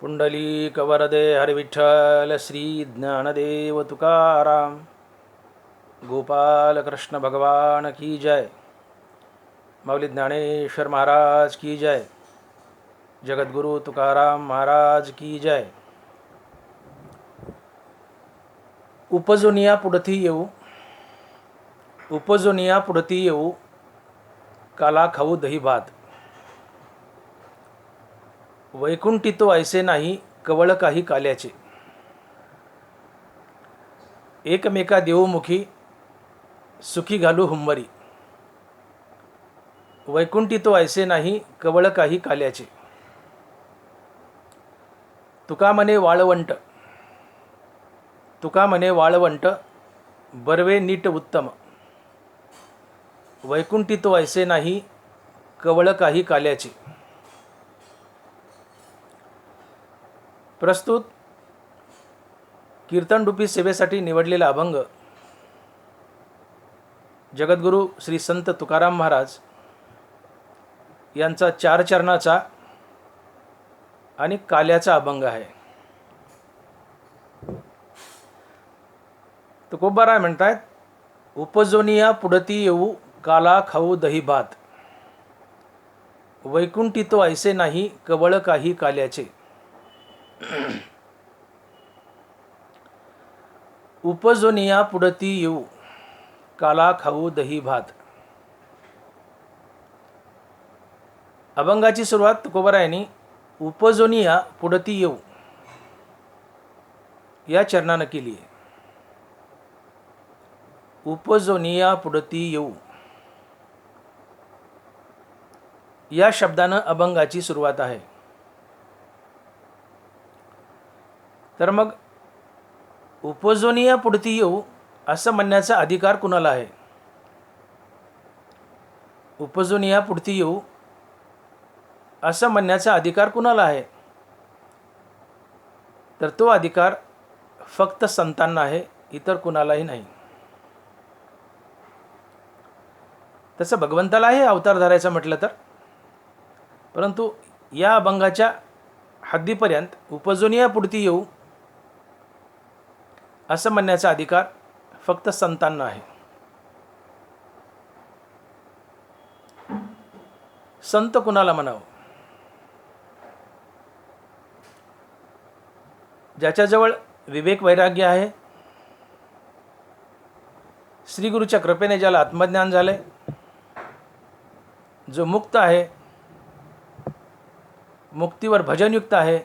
पुंडलीकवरदे हरिविठ्ठल श्री ज्ञानदेव तुकाराम गोपाल कृष्ण भगवान की जय। माऊली ज्ञानेश्वर महाराज की जय। जगद्गुरु तुकाराम महाराज की जय। उपजोनिया पुढती येऊ, उपजोनिया पुढती येऊ, काला खाऊ दही भात। वैकुंठी तो ऐसे नाही, कवळ काही काल्याचे। एकमेका देवमुखी, सुखी घालू हुंबरी। वैकुंठी तो ऐसे नाही, कवळ काही काल्याचे। तुका म्हणे वाळवंट, तुका म्हणे वाळवंट, बर्वे नीट उत्तम। वैकुंठी तो ऐसे नाही, कवळ काही काल्याचे। प्रस्तुत कीर्तनरूपी सेवेसाठी निवडलेला अभंग जगद्गुरु श्री संत तुकाराम महाराज यांचा 4 चरणाचा आणि काल्याचा अभंग आहे। तुकोबाराय म्हणतात, उपजोनिया पुढती येऊ, काला खाऊ दही भात। वैकुंठी तो ऐसे नाही, कवळ काही काल्याचे। उपजोनिया पुढती येऊ, काला खाऊ दही भात। अभंगाची सुरुवात तुकोबारायांनी उपजोनिया पुढती येऊ या चरणानं केली आहे। उपजोनिया पुढती येऊ या शब्दानं अभंगाची सुरुवात आहे। तर मग उपजोनिया पुढती येऊ असं म्हणण्याचा अधिकार कुणाला आहे? उपजोनिया पुढती येऊ असं म्हणण्याचा अधिकार कुणाला आहे? तर तो अधिकार फक्त संतांना आहे, इतर कुणालाही नाही। तसं भगवंताला आहे अवतार धरायचं म्हटलं तर, परंतु या अभंगाच्या हद्दीपर्यंत उपजोनिया पुढती येऊ असं म्हणण्याचा अधिकार फक्त संतांना आहे। संत कुणाला म्हणावं? ज्याच्याजवळ विवेक वैराग्य आहे, श्री गुरुच्या कृपेने ज्याला आत्मज्ञान झाले, जो मुक्त आहे, मुक्तीवर भजनयुक्त आहे,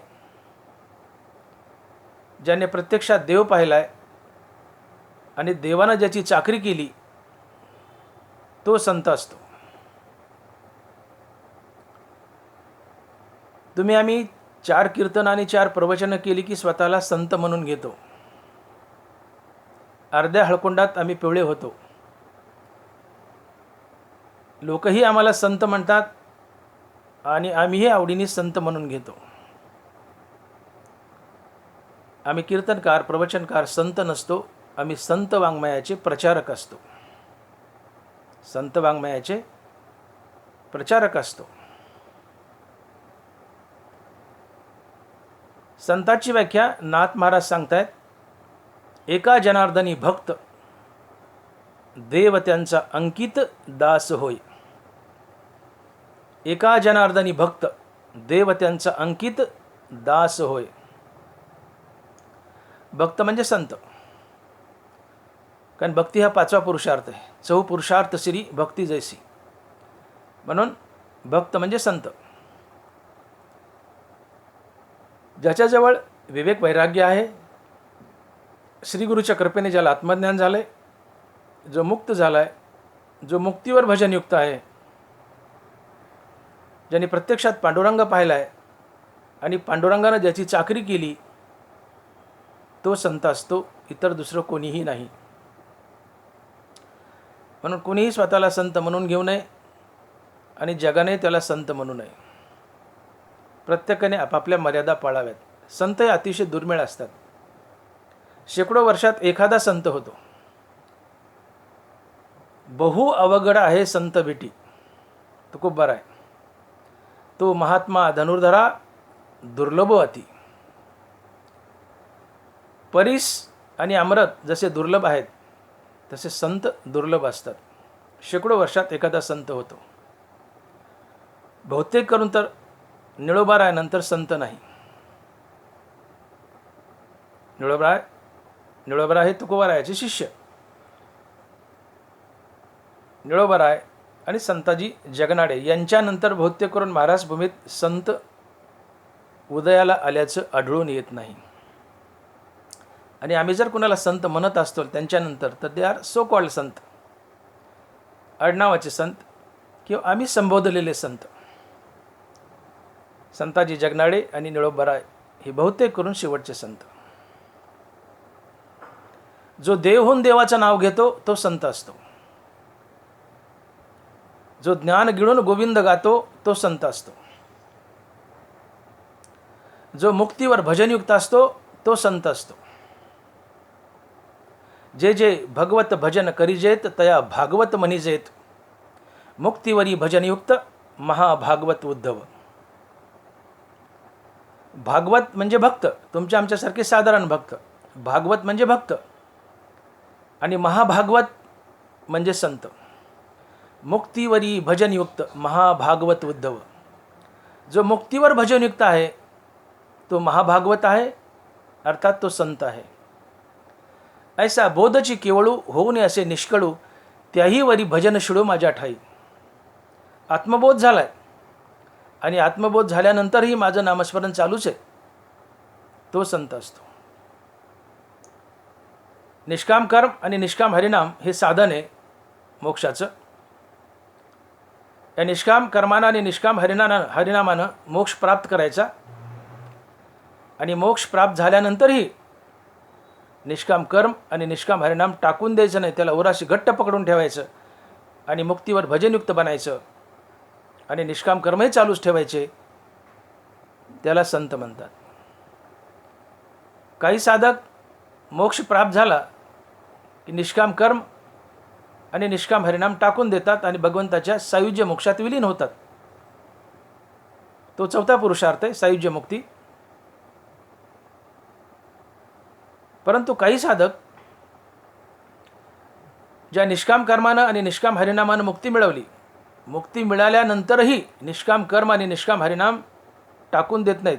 ज्याने प्रत्यक्षात देव पाहिलाय आणि देवानं ज्याची चाकरी केली, तो संत असतो। तुम्ही आम्ही 4 कीर्तन आणि 4 प्रवचनं केली की स्वतःला संत म्हणून घेतो। अर्ध्या हळकुंडात आम्ही पिवळे होतो। लोकही आम्हाला संत म्हणतात आणि आम्हीही आवडीने संत म्हणून घेतो। आम्ही कीर्तनकार, प्रवचनकार संत नसतो, आम्ही संत वाङ्मयाचे प्रचारक असतो। संत वाङ्मयाचे प्रचारक असतो। संताची व्याख्या नाथ महाराज सांगतायत, एका जनार्दनी भक्त, देव त्यांचा अंकित दास होय। एका जनार्दनी भक्त, देव त्यांचा अंकित दास होय। भक्त म्हणजे संत, कारण भक्ती हा 5वा पुरुषार्थ आहे। 4 पुरुषार्थ श्री भक्ती जैसी, म्हणून भक्त म्हणजे संत। ज्याच्याजवळ विवेक वैराग्य आहे, श्री गुरुच्या कृपेने ज्याला आत्मज्ञान झाले, जो मुक्त झालाय, जो मुक्तीवर भजनयुक्त आहे, ज्याने प्रत्यक्षात पांडुरंग पाहिलाय आणि पांडुरंगानं ज्याची चाकरी केली, तो संत असतो, इतर दुसरं कोणीही नाही। म्हणून कोणीही स्वतःला संत म्हणून घेऊ नये आणि जगाने त्याला संत म्हणू नये। प्रत्येकाने आपापल्या मर्यादा पाळाव्यात। संत हे अतिशय दुर्मिळ असतात। शेकडो वर्षात एखादा संत होतो। बहु अवघड आहे संत भेटी, तुकोबाराय। तो महात्मा धनुर्धरा दुर्लभ अति। परीस आणि अमृत जसे दुर्लभ आहेत तसे संत दुर्लभ असतात. शेकडो वर्षात एखादा संत होतो. बहुतेक करून तर निळोबारायानंतर संत नाही. निळोबाराय हे तुकोबारायाचे शिष्य. निळोबाराय आणि संताजी जगनाडे यांच्यानंतर बहुतेक करून महाराज भूमीत संत उदयाला आल्याचं आढळून येत नाही. आणि आम्ही जर कुणाला संत म्हणत असतो त्यांच्यानंतर तर दे आर सो कॉल्ड संत, आडनावाचे संत किंवा आम्ही संबोधलेले संत. संताजी जगनाडे आणि निळोबाराय हे बहुतेक करून शेवटचे संत. जो देव होऊन देवाचं नाव घेतो तो संत असतो. जो ज्ञान गिळून गोविंद गातो तो संत असतो. जो मुक्तीवर भजनयुक्त असतो तो संत असतो. जे जे भगवत भजन करिजेत तया भागवत म्हणिजेत, मुक्तीवरी भजनयुक्त महाभागवत उद्धव. भागवत म्हणजे भक्त, तुमच्या आमच्यासारखे साधारण भक्त. भागवत म्हणजे भक्त आणि महाभागवत म्हणजे संत. मुक्तीवरी भजनयुक्त महाभागवत उद्धव. जो मुक्तीवर भजनयुक्त आहे तो महाभागवत आहे, अर्थात तो संत आहे. ऐसा बोधची केवळू होऊन असे निष्कळू, त्याही वरी भजन शिडू माझ्या ठाई. आत्मबोध झालाय आणि आत्मबोध झाल्यानंतरही माझं नामस्मरण चालूच आहे, तो संत असतो. निष्काम कर्म आणि निष्काम हरिनाम हे साधन आहे मोक्षाचं. या निष्काम कर्मानं आणि निष्काम हरिनामानं मोक्ष प्राप्त करायचा. आणि मोक्ष प्राप्त झाल्यानंतरही निष्काम कर्म आणि निष्काम हरिनाम टाकून द्यायचं नाही, त्याला ओराशी घट्ट पकडून ठेवायचं आणि मुक्तीवर भजनयुक्त बनायचं आणि निष्काम कर्मही चालूच ठेवायचे. त्याला संत म्हणतात. काही साधक मोक्ष प्राप्त झाला की निष्काम कर्म आणि निष्काम हरिनाम टाकून देतात आणि भगवंताच्या सायुज्य मोक्षात विलीन होतात. तो चौथा पुरुषार्थ आहे, सायुज्य मुक्ती. परंतु काही साधक ज्या निष्काम कर्मानं आणि निष्काम हरिनामानं मुक्ती मिळवली, मुक्ती मिळाल्यानंतरही निष्काम कर्म आणि निष्काम हरिनाम टाकून देत नाहीत.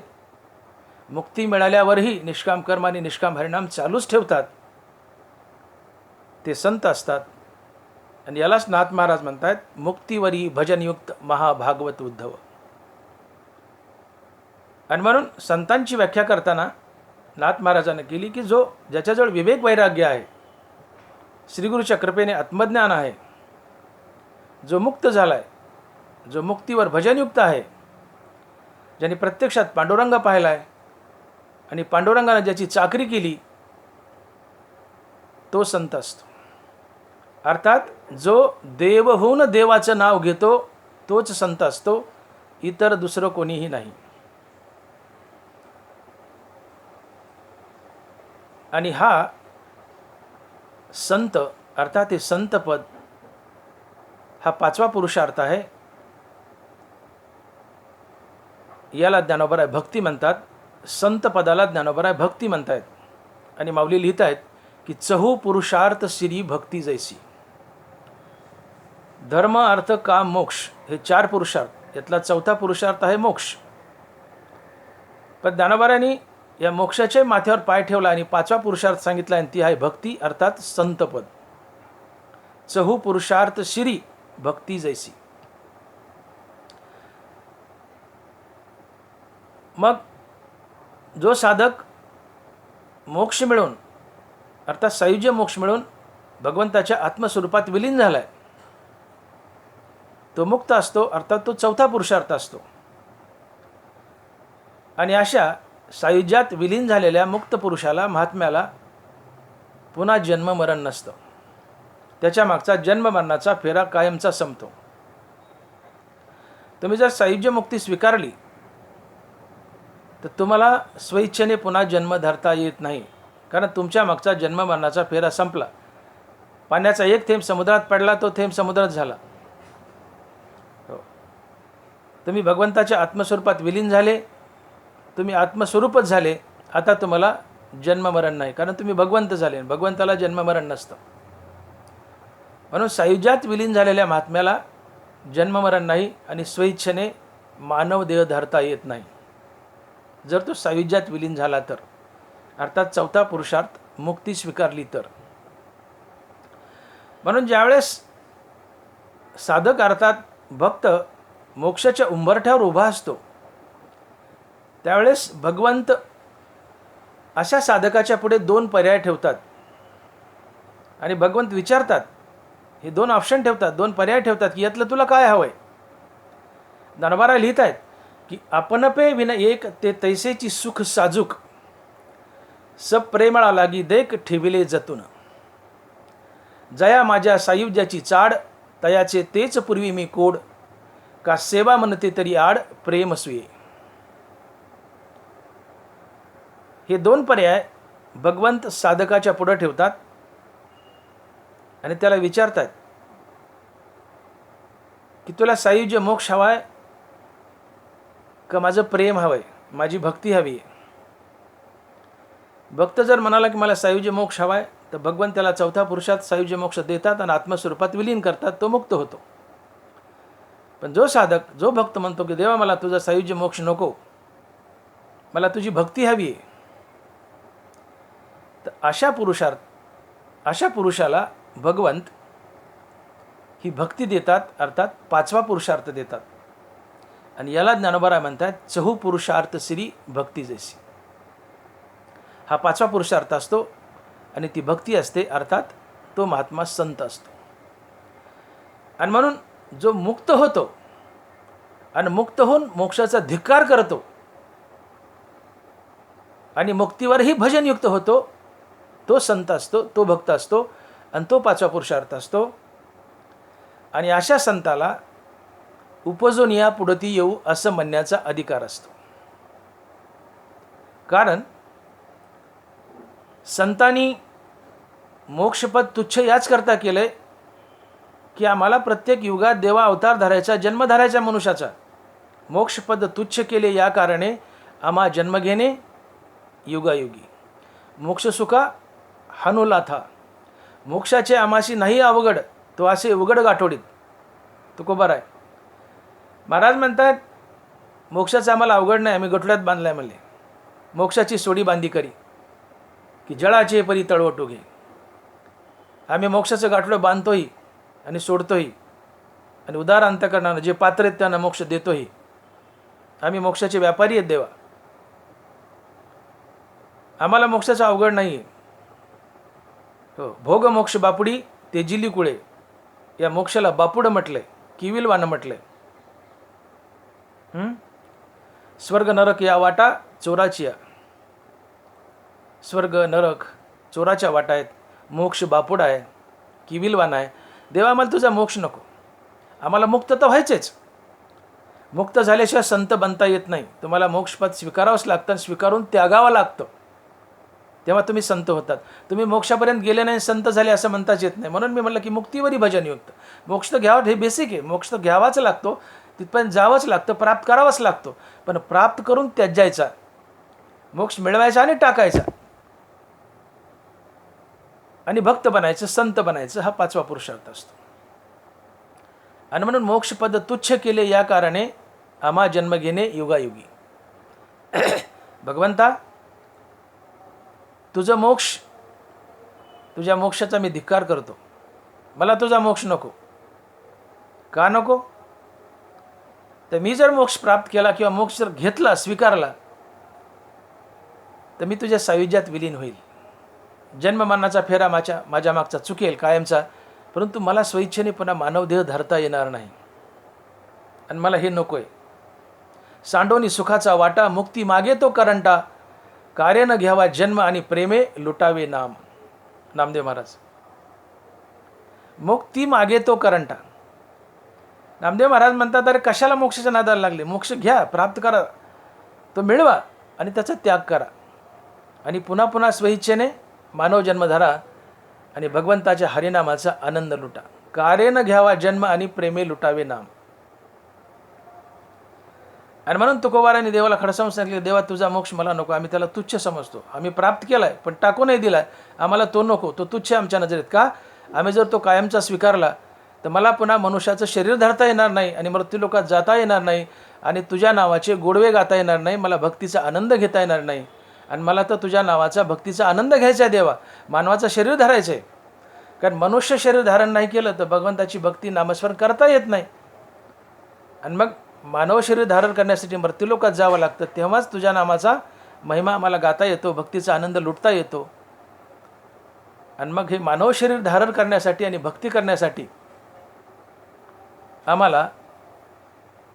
मुक्ती मिळाल्यावरही निष्काम कर्म आणि निष्काम हरिनाम चालूच ठेवतात, ते संत असतात. आणि यालाच नाथ महाराज म्हणतात मुक्तीवरी भजनयुक्त महाभागवत उद्धव. आणि म्हणून संतांची व्याख्या करताना नाथ महाराजांनी केली की जो ज्याच्याजवळ विवेक वैराग्य आहे, श्रीगुरूच्या कृपेने आत्मज्ञान आहे, जो मुक्त झाला आहे, जो मुक्तीवर भजनयुक्त आहे, ज्याने प्रत्यक्षात पांडुरंग पाहिला आहे आणि पांडुरंगाने ज्याची चाकरी केली, तो संत असतो. अर्थात जो देव होऊन देवाचं नाव घेतो तोच संत असतो, इतर दुसरं कोणीही नाही. आणि हा संत अर्थात हे संतपद हा पाचवा पुरुषार्थ आहे. याला ज्ञानोबराय भक्ती म्हणतात. संत पदाला ज्ञानोबराय भक्ती म्हणतायत. आणि माऊली लिहित आहेत की चहू पुरुषार्थ श्री भक्ती जैसी. धर्म अर्थ काम मोक्ष हे चार पुरुषार्थ, यातला चौथा पुरुषार्थ आहे मोक्ष. पण ज्ञानोबरायांनी या मोक्षाच्या माथ्यावर पाय ठेवला आणि पाचवा पुरुषार्थ सांगितला आणि ती आहे भक्ती अर्थात संतपद. चहू पुरुषार्थ श्री भक्ती जैसी. मग जो साधक मोक्ष मिळून अर्थात सायुज्य मोक्ष मिळून भगवंताच्या आत्मस्वरूपात विलीन झालाय, तो मुक्त असतो, अर्थात तो चौथा पुरुषार्थ असतो. आणि अशा सायुज्यात विलीन झालेल्या मुक्त पुरुषाला, महात्म्याला पुन्हा जन्म मरण नसतं. त्याच्या मागचा जन्म मरणाचा फेरा कायमचा संपतो. तुम्ही जर सायुज्य मुक्ती स्वीकारली तर तुम्हाला स्वइच्छेने पुन्हा जन्म धरता येत नाही, कारण तुमच्या मागचा जन्म मरणाचा फेरा संपला. पाण्याचा एक थेंब समुद्रात पडला, तो थेंब समुद्रात झाला. तुम्ही भगवंताच्या आत्मस्वरूपात विलीन झाले, तुम्ही आत्मस्वरूपच झाले. आता तुम्हाला जन्ममरण नाही, कारण तुम्ही भगवंत झाले. भगवंताला जन्ममरण नसतं. म्हणून सायुज्यात विलीन झालेल्या महात्म्याला जन्ममरण नाही आणि स्वइच्छेने मानव देह धरता येत नाही. जर तो सायुज्यात विलीन झाला तर, अर्थात चौथा पुरुषार्थ मुक्ती स्वीकारली तर. म्हणून ज्यावेळेस साधक अर्थात भक्त मोक्षाच्या उंबरठ्यावर उभा असतो, त्यावेळेस भगवंत अशा साधकाच्या पुढे 2 पर्याय ठेवतात आणि भगवंत विचारतात, हे 2 ऑप्शन ठेवतात, 2 पर्याय ठेवतात की यातलं तुला काय हवंय. ज्ञानोबा लिहित आहेत की आपण पे विन एक ते तैसेची सुख साजूक, सब प्रेमळा लागी देख ठेविले जतून, जया माझ्या सायुज्याची चाड, तयाचे तेच पूर्वी मी कोड, का सेवा म्हणते तरी आड प्रेम सुये. हे 2 पर्याय भगवंत साधकाच्या पुढे ठेवतात आणि त्याला विचारतात की तुला सायुज्य मोक्ष हवाय का माझं प्रेम हवंय, माझी भक्ती हवी आहे. भक्त जर म्हणाला की मला सायुज्य मोक्ष हवाय, तर भगवंत त्याला चौथा पुरुषात सायुज्य मोक्ष देतात आणि आत्मस्वरूपात विलीन करतात, तो मुक्त होतो. पण जो साधक, जो भक्त म्हणतो की देवा मला तुझा सायुज्य मोक्ष नको, मला तुझी भक्ती हवी आहे, तर अशा पुरुषाला भगवंत ही भक्ती देतात, अर्थात 5वा पुरुषार्थ देतात. आणि याला ज्ञानोबा म्हणतात चहू पुरुषार्थ श्री भक्ती जैसी. हा 5वा पुरुषार्थ असतो आणि ती भक्ती असते, अर्थात तो महात्मा संत असतो. आणि म्हणून जो मुक्त होतो आणि मुक्त होऊन मोक्षाचा धिक्कार करतो आणि मुक्तीवरही भजनयुक्त होतो, तो संत असतो, तो भक्त असतो आणि तो 5वा पुरुषार्थ असतो. आणि अशा संताला उपजून या पुढती येऊ असं म्हणण्याचा अधिकार असतो. कारण संतांनी मोक्षपद तुच्छ याच करता केलंय की आम्हाला प्रत्येक युगात देवा अवतार धरायचा, जन्म धरायचा मनुष्याचा. मोक्षपद तुच्छ केले या कारणे आम्हा जन्म घेणे युगायुगी. मोक्षसुखा हनुला था, मोक्षाचे आमाशी नाही अवघड, तो असे उघड गाठोडीत. तुकोबार आहे. महाराज म्हणतात मोक्षाचं आम्हाला अवघड नाही, आम्ही गठोड्यात बांधलाय म्हणले. मोक्षाची सोडी बांधी करी की जळाचे परी तळवटू घे. आम्ही मोक्षाचं गाठोडं बांधतोही आणि सोडतोही आणि उदार अंतकरणानं जे पात्र आहेत त्यांना मोक्ष देतोही. आम्ही मोक्षाचे व्यापारी आहेत देवा, आम्हाला मोक्षाचं अवघड नाही आहे. हो, भोग मोक्ष बापुडी तेजिली कुळे, या मोक्षाला बापुड म्हटलंय, किविलवानं म्हटलंय. स्वर्ग नरक या वाटा चोराची, स्वर्ग नरक चोराच्या वाटा आहेत, मोक्ष बापुड आहे, किविलवान आहे. देवा आम्हाला तुझा मोक्ष नको, आम्हाला मुक्त तर व्हायचेच. मुक्त झाल्याशिवाय संत बनता येत नाही. तुम्हाला मोक्षपद स्वीकारावंच लागतं, स्वीकारून त्यागावं लागतं, तेव्हा तुम्ही संत होतात. तुम्ही मोक्षापर्यंत गेले नाही संत झाले असं म्हणताच येत नाही. म्हणून मी म्हटलं की मुक्तीवरी भजनयुक्त. मोक्ष तर घ्यावं, हे बेसिक आहे. मोक्ष तर घ्यावाच लागतो, तिथपर्यंत जावंच लागतं, प्राप्त करावाच लागतो. पण प्राप्त करून त्याज्यायचा, मोक्ष मिळवायचा आणि टाकायचा आणि भक्त बनायचं, संत बनायचं, हा 5वा पुरुषार्थ असतो. आणि म्हणून मोक्षपद तुच्छ केले या कारणे आम्हा जन्म घेणे युगायुगी. भगवंता तुझं मोक्ष, तुझ्या मोक्षाचा मी धिक्कार करतो, मला तुझा मोक्ष नको. का नको? तर मी जर मोक्ष प्राप्त केला किंवा मोक्ष जर घेतला, स्वीकारला, तर मी तुझ्या सायुज्यात विलीन होईल. जन्ममरणाचा फेरा माझ्या मागचा चुकेल कायमचा, परंतु मला स्वइच्छेने पुन्हा मानवदेह धरता येणार नाही आणि मला हे नको आहे. सांडोनी सुखाचा वाटा, मुक्ती मागे तो करंटा, कार्य न घ्यावा जन्म आणि प्रेमे लुटावे नाम. नामदेव महाराज. मुक्ती मागे तो करंटा. नामदेव महाराज म्हणतात अरे कशाला मोक्षाच्या नादाला लागले, मोक्ष घ्या, प्राप्त करा, तो मिळवा आणि त्याचा त्याग करा आणि पुन्हा पुन्हा स्वइच्छेने मानव जन्म धरा आणि भगवंताच्या हरिनामाचा आनंद लुटा. कार्य न घ्यावा जन्म आणि प्रेमे लुटावे नाम. आणि म्हणून तुकोबाराने देवाला खडसावून सांगितले, देवा तुझा मोक्ष मला नको, आम्ही त्याला तुच्छ समजतो, आम्ही प्राप्त केला आहे पण टाकू नाही दिला, आम्हाला तो नको, तो तुच्छ आमच्या नजरेत. का? आम्ही जर तो कायमचा स्वीकारला तर मला पुन्हा मनुष्याचं शरीर धरता येणार नाही आणि मृत्यूलोकात जाता येणार नाही आणि तुझ्या नावाचे गोडवे गाता येणार नाही, मला भक्तीचा आनंद घेता येणार नाही. आणि मला तर तुझ्या नावाचा भक्तीचा आनंद घ्यायचा आहे देवा, मानवाचं शरीर धरायचं आहे. कारण मनुष्य शरीर धारण नाही केलं तर भगवंताची भक्ती नामस्मरण करता येत नाही. आणि मग मानव शरीर धारण करण्यासाठी मृत्यूलोकात जावं लागतं, तेव्हाच तुझ्या नामाचा महिमा मला गाता येतो, भक्तीचा आनंद लुटता येतो. आणि मग हे मानव शरीर धारण करण्यासाठी आणि भक्ती करण्यासाठी आम्हाला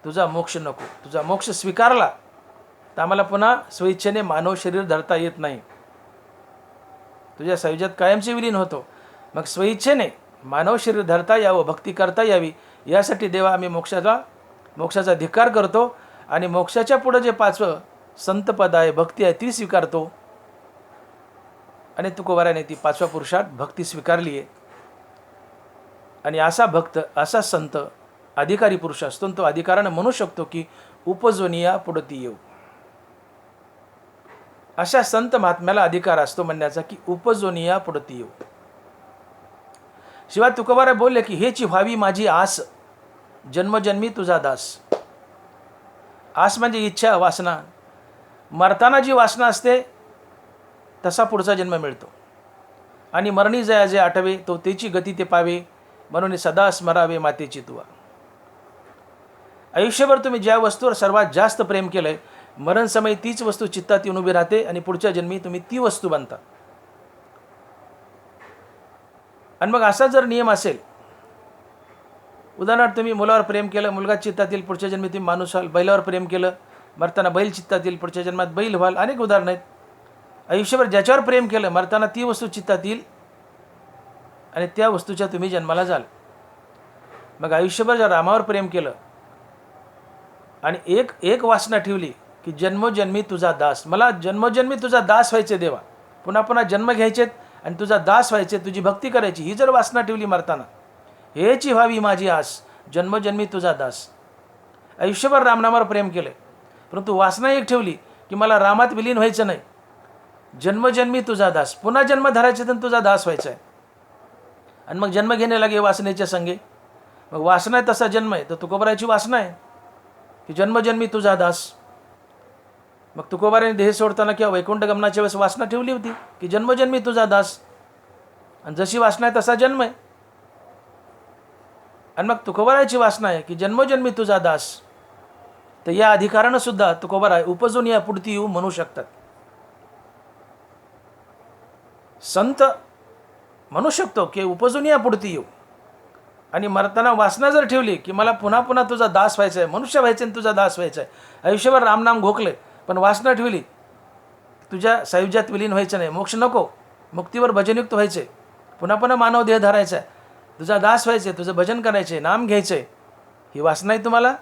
तुझा मोक्ष नको. तुझा मोक्ष स्वीकारला तर आम्हाला पुन्हा स्वेच्छेने मानव शरीर धरता येत नाही, तुझ्या सायुज्यात कायमचे विलीन होतो. मग स्वेच्छेने मानव शरीर धरता यावं, भक्ती करता यावी, यासाठी देवा आम्ही मोक्षाचा धिक्कार करतो आणि मोक्षाच्या पुढं जे 5वं संतपद आहे, भक्ती आहे, ती स्वीकारतो. आणि तुकोबाराने ती 5व्या पुरुषात भक्ती स्वीकारली आहे. आणि असा भक्त, असा संत अधिकारी पुरुष असतो, तो अधिकारानं म्हणू शकतो की उपजोनिया पुढती येऊ. अशा संत महात्म्याला अधिकार असतो म्हणण्याचा की उपजोनिया पुढती येऊ. शिवाय तुकोबारा बोलले की हेची व्हावी माझी आस, जन्मजन्मी तुझा दास. आस म्हणजे इच्छा, वासना. मरताना जी वासना असते तसा पुढचा जन्म मिळतो. आणि मरणी जया जे आठवे तो तेची गती ते पावे, म्हणून सदा स्मरावे मातेची तुवा. आयुष्यभर तुम्ही ज्या वस्तूवर सर्वात जास्त प्रेम केलंय, मरण समय तीच वस्तू चित्तात येऊन उभी राहते आणि पुढच्या जन्मी तुम्ही ती वस्तू बनता. आणि मग असा जर नियम असेल, उदाहरणार्थ तुम्ही मुलावर प्रेम केलं, मुलगा चित्तात येईल, पुढच्या जन्मी तुम्ही माणूस व्हाल. बैलावर प्रेम केलं, मरताना बैल चित्तात येईल, पुढच्या जन्मात बैल व्हाल. अनेक उदाहरणं आहेत. आयुष्यभर ज्याच्यावर प्रेम केलं, मरताना ती वस्तू चित्तात येईल आणि त्या वस्तूच्या तुम्ही जन्माला जाल. मग आयुष्यभर जर रामावर प्रेम केलं आणि एक वासना ठेवली की जन्मोजन्मी तुझा दास, मला जन्मोजन्मी तुझा दास व्हायचे देवा, पुन्हा पुन्हा जन्म घ्यायचेत आणि तुझा दास व्हायचे, तुझी भक्ती करायची, ही जर वासना ठेवली मरताना, हेची व्हावी माझी आस, जन्मजन्मी तुझा दास. आयुष्यभर रामनामावर प्रेम केले, परंतु वासना एक ठेवली की मला रामात विलीन व्हायचं नाही, जन्मजन्मी तुझा दास, पुन्हा जन्म धरायचे तर तुझा दास व्हायचा आहे. आणि मग जन्म घेणे लागे वासनेच्या संगे. मग वासना आहे तसा जन्म आहे, तर तुकोबाराची वासना आहे की जन्मजन्मी तुझा दास. मग तुकोबाराने देह सोडताना किंवा वैकुंठ गमनाच्या वेळेस वासना ठेवली होती की जन्मजन्मी तुझा दास, आणि जशी वासना आहे तसा जन्म आहे. आणि मग तुकोबाराची वासना आहे की जन्मजन्मी तुझा दास, तर या अधिकारानं सुद्धा तुकोबारा उपजून या पुढती येऊ म्हणू शकतात. संत म्हणू शकतो की उपजून या पुढती येऊ. आणि मरताना वासना जर ठेवली की मला पुन्हा पुन्हा तुझा दास व्हायचा आहे, मनुष्य व्हायचं आणि तुझा दास व्हायचा आहे, आयुष्यभर रामनाम घोकले पण वासना ठेवली तुझ्या सायुज्यात विलीन व्हायचं नाही, मोक्ष नको, मुक्तीवर भजनयुक्त व्हायचे, पुन्हा पुन्हा मानव देह धरायचा आहे, तुझा दास व्हायचे, तुझं भजन करायचे, नाम घ्यायचे, ही वासना आहे तुम्हाला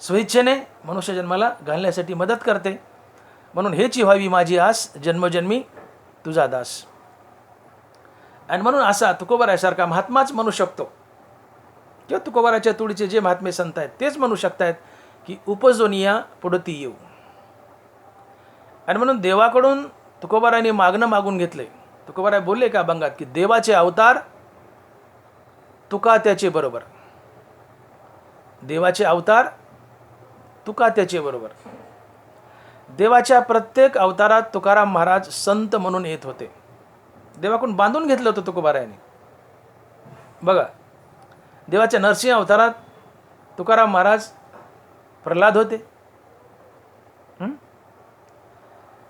स्वेच्छेने मनुष्य जन्माला घालण्यासाठी मदत करते. म्हणून हेची व्हावी माझी आस, जन्मजन्मी तुझा दास. आणि म्हणून असा तुकोबारासारखा महात्माच म्हणू शकतो किंवा तुकोबाराच्या तुडीचे जे महात्मे संत आहेत तेच म्हणू शकतात की उपजोनिया पुढती येऊ. आणि म्हणून देवाकडून तुकोबाराने मागणं मागून घेतले. तुकोबारा बोलले का अभंगात की देवाचे अवतार तुका त्याचे बरोबर, देवाचे अवतार तुका त्याचे बरोबर. देवाच्या प्रत्येक अवतारात तुकाराम महाराज संत म्हणून येत होते. देवाकडून बांधून घेतलं होतं तुकोबारायाने. बघा, देवाच्या नरसिंह अवतारात तुकाराम महाराज प्रल्हाद होते.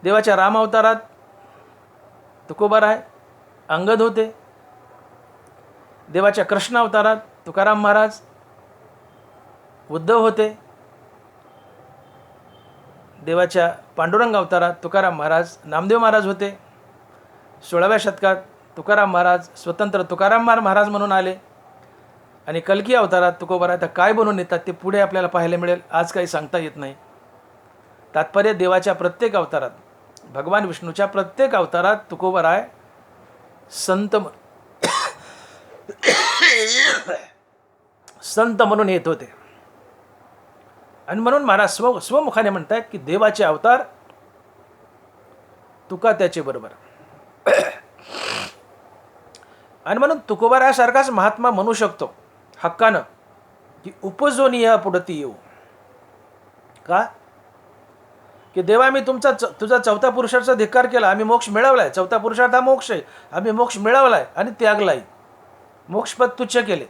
देवाच्या राम अवतारात तुकोबाराय अंगद होते. देवाच्या कृष्ण अवतारात तुकाराम महाराज उद्धव होते. देवाच्या पांडुरंग अवतारात तुकाराम महाराज नामदेव महाराज होते. 16व्या शतकात तुकाराम महाराज स्वतंत्र तुकाराम महाराज म्हणून आले. आणि कल्की अवतारात तुकोबारा आता काय बनवून येतात ते पुढे आपल्याला पाहायला मिळेल, आज काही सांगता येत नाही. तात्पर्य देवाच्या प्रत्येक अवतारात, भगवान विष्णूच्या प्रत्येक अवतारात तुकोबाराय संत संत म्हणून येत होते. आणि म्हणून महाराज स्वमुखाने म्हणतायत की देवाचे अवतार तुका त्याचे बरोबर. आणि म्हणून तुकोबारासारखाच महात्मा म्हणू शकतो हक्कानं की उपजोनी या पुढती येऊ. का की देवा मी तुझा चौथा पुरुषार्थ धिक्कार केला, आम्ही मोक्ष मिळवलाय, चौथा पुरुषार्थ हा मोक्ष आहे, आम्ही मोक्ष मिळवलाय आणि त्यागलाय, मोक्षपद तुच्छ केले,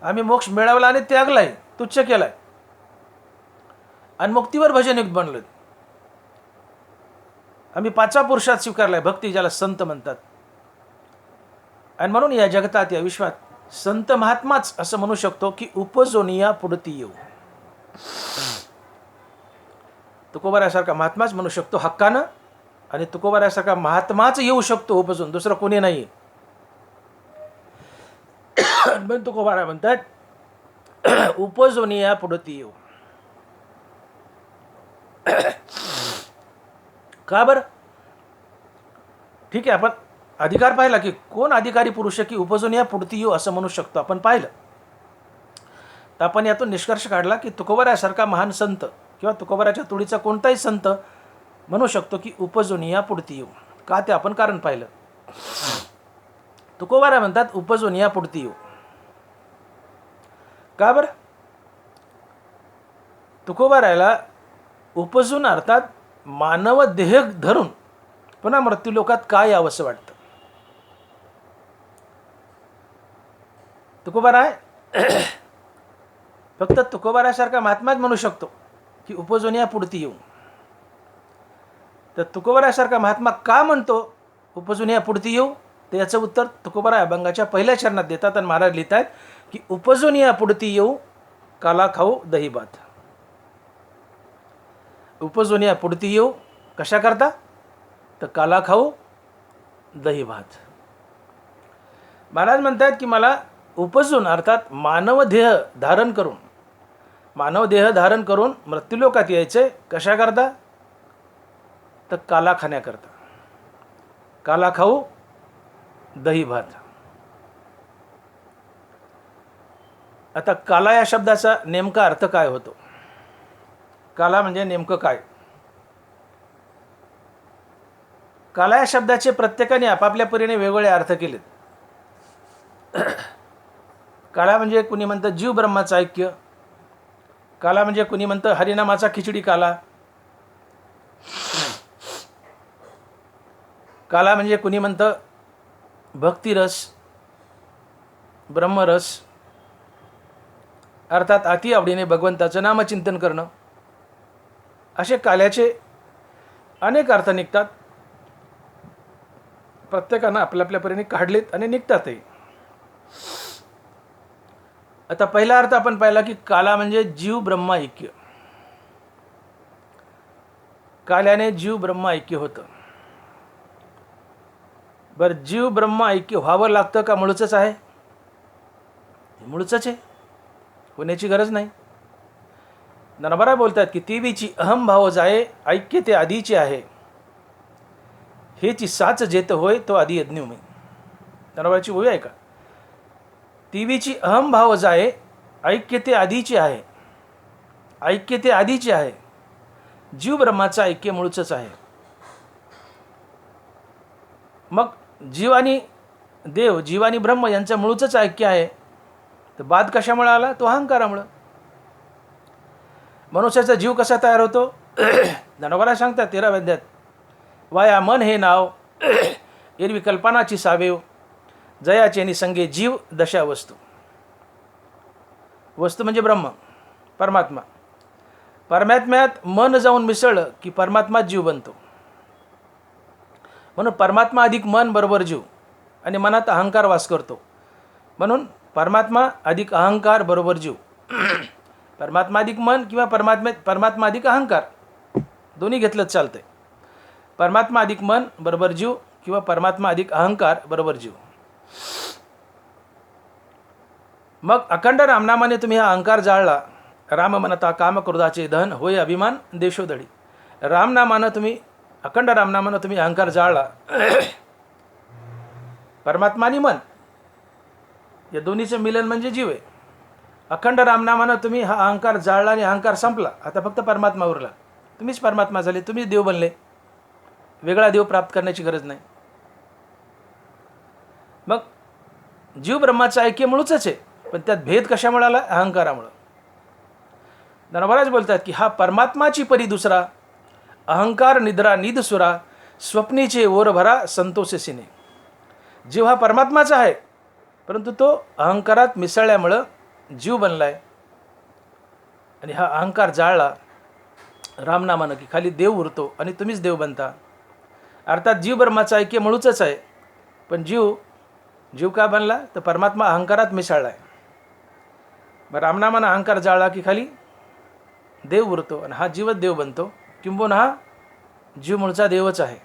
आम्ही मोक्ष मिळवला आणि त्यागलाय, तुच्छ केलाय आणि मुक्तीवर भजनयुक्त बनलोय. आम्ही पाचवा पुरुषार्थ स्वीकारलाय, भक्ती ज्याला संत म्हणतात. आणि म्हणून या जगतात या विश्वात संत महात्माच असं म्हणू शकतो की उपजोनिया पुढती येऊ. तुकोबारासारखा महात्माच म्हणू शकतो हक्कानं, आणि तुकोबारासारखा महात्माच येऊ शकतो उपजून, दुसरं कोणी नाही. पण तुकोबारा म्हणतात उपजोनिया पुढती येऊ. का बरं? ठीक आहे, आपण अधिकार पाहिला की कोण अधिकारी पुरुष की उपजोनिया पुढती येऊ असं म्हणू शकतो, आपण पाहिलं. तर आपण यातून निष्कर्ष काढला की तुकोबारासारखा महान संत किंवा तुकोबाराच्या तुडीचा कोणताही संत म्हणू शकतो की उपजोनिया पुढती येऊ. का ते आपण कारण पाहिलं. तुकोबारा म्हणतात उपजोनिया पुढती येऊ. का बरं? तुकोबाराला उपजून अर्थात मानव देह धरून पुन्हा मृत्यू लोकात काय यावंसं वाटतं. तुकोबारा आहे फक्त तुकोबारासारखा महात्माच म्हणू शकतो की उपजोनिया पुढती येऊ. तर तुकोबारासारखा महात्मा का म्हणतो उपजोनिया पुढती येऊ, तर याचं उत्तर तुकोबारा अभंगाच्या पहिल्या चरणात देतात. आणि महाराज लिहित आहेत की उपजोनिया पुढती येऊ काला खाऊ दही भात. उपजोनिया पुढती येऊ कशा करता, तर काला खाऊ दही भात. महाराज म्हणतात की मला उपजून अर्थात मानव देह धारण करून मृत्यूलोकात यायचे. कशा करता, तर काला खाण्याकरता. काला खाऊ दही भात. आता काला या शब्दाचा नेमका अर्थ काय होतो? काला म्हणजे नेमकं काय? काला या शब्दाचे प्रत्येकाने आपापल्या परीने वेगवेगळे अर्थ केलेत. काला म्हणजे कुणी म्हणतं जीव ब्रह्माचं ऐक्य, काला म्हणजे कुणी म्हणतं हरिनामाचा खिचडी काला, काला म्हणजे कुणी म्हणतं भक्तिरस, ब्रह्मरस, अर्थात अति आवडीने भगवंताचं नामचिंतन करणं. असे काल्याचे अनेक अर्थ निघतात. प्रत्येकानं आपल्या आपल्या परीने काढलेत आणि निघतातही. आता पहिला अर्थ आपण पाहिला की काला म्हणजे जीव ब्रह्म ऐक्य. काल्याने जीव ब्रह्म ऐक्य होतं. बरं, जीव ब्रह्म ऐक्य व्हावं लागतं का मूळचंच आहे? मूळचंच आहे, होण्याची गरज नाही. नरबरा बोलतात की तीवीची अहम भाव जाये ऐक्य ते आधीचे आहे, हेची साच जेत होय तो आधी यज्ञुमी. नरबराची ओवी आहे का? तीवीची अहम भाव जाये ऐक्य ते आधीचे आहे, ऐक्य ते आधीचे आहे. जीव ब्रह्माचं ऐक्य मूळचंच आहे. मग जीव आणि देव, जीव आणि ब्रह्म यांचं मूळचंच ऐक्य आहे. तर बाद कशामुळे आला? तो अहंकारामुळं. मनुष्याचा जीव कसा तयार होतो? धनवाला सांगतात 13व्या अध्यायात, वाया मन हे नाव एरवी कल्पनाची सावेव, जयाचे निसंगे जीव दशा वस्तू. वस्तू म्हणजे ब्रह्म, परमात्मा. परमात्म्यात मन जाऊन मिसळलं की परमात्मा जीव बनतो. म्हणून परमात्मा अधिक मन बरोबर जीव, आणि मनात अहंकार वास करतो. म्हणून परमात्मा अधिक अहंकार बरोबर जीव. परमात्मा अधिक मन किंवा परमात्मा अधिक अहंकार, दोन्ही घेतलंच चालतंय. परमात्मा अधिक मन बरोबर जीव किंवा परमात्मा अधिक अहंकार बरोबर जीव. मग अखंड रामनामाने तुम्ही हा अहंकार जाळला. राम म्हणता काम क्रोधाचे धन होय अभिमान देशोधडी. रामनामानं तुम्ही, अखंड रामनामानं तुम्ही अहंकार जाळला. परमात्मा आणि मन या दोन्हीचं मिलन म्हणजे जीव आहे. अखंड रामनामानं तुम्ही हा अहंकार जाळला आणि अहंकार संपला. आता फक्त परमात्मा उरला. तुम्हीच परमात्मा झाले, तुम्हीच देव बनले. वेगळा देव प्राप्त करण्याची गरज नाही. मग जीव ब्रह्माचं ऐक्य मूळच आहे, पण त्यात भेद कशामुळे आला? अहंकारामुळं. महाराज बोलतात की हा परमात्माची परी दुसरा, अहंकार निद्रा निदसुरा, स्वप्नीचे ओर भरा संतोषेसिने. जीव हा परमात्माचा आहे, परंतु तो अहंकारात मिसळल्यामुळं जीव बनलाय. आणि हा अहंकार जाळला रामनामानं की खाली देव उरतो आणि तुम्हीच देव बनता. अर्थात जीव ब्रह्माचं ऐक्य मूळच आहे, पण जीव का बनला? तर परमात्मा अहंकारात मिसळला आहे. मग रामनामानं अहंकार जाळला की खाली देव उरतो आणि हा जीवच देव बनतो. किंबहुना हा जीव मूळचा देवच आहे.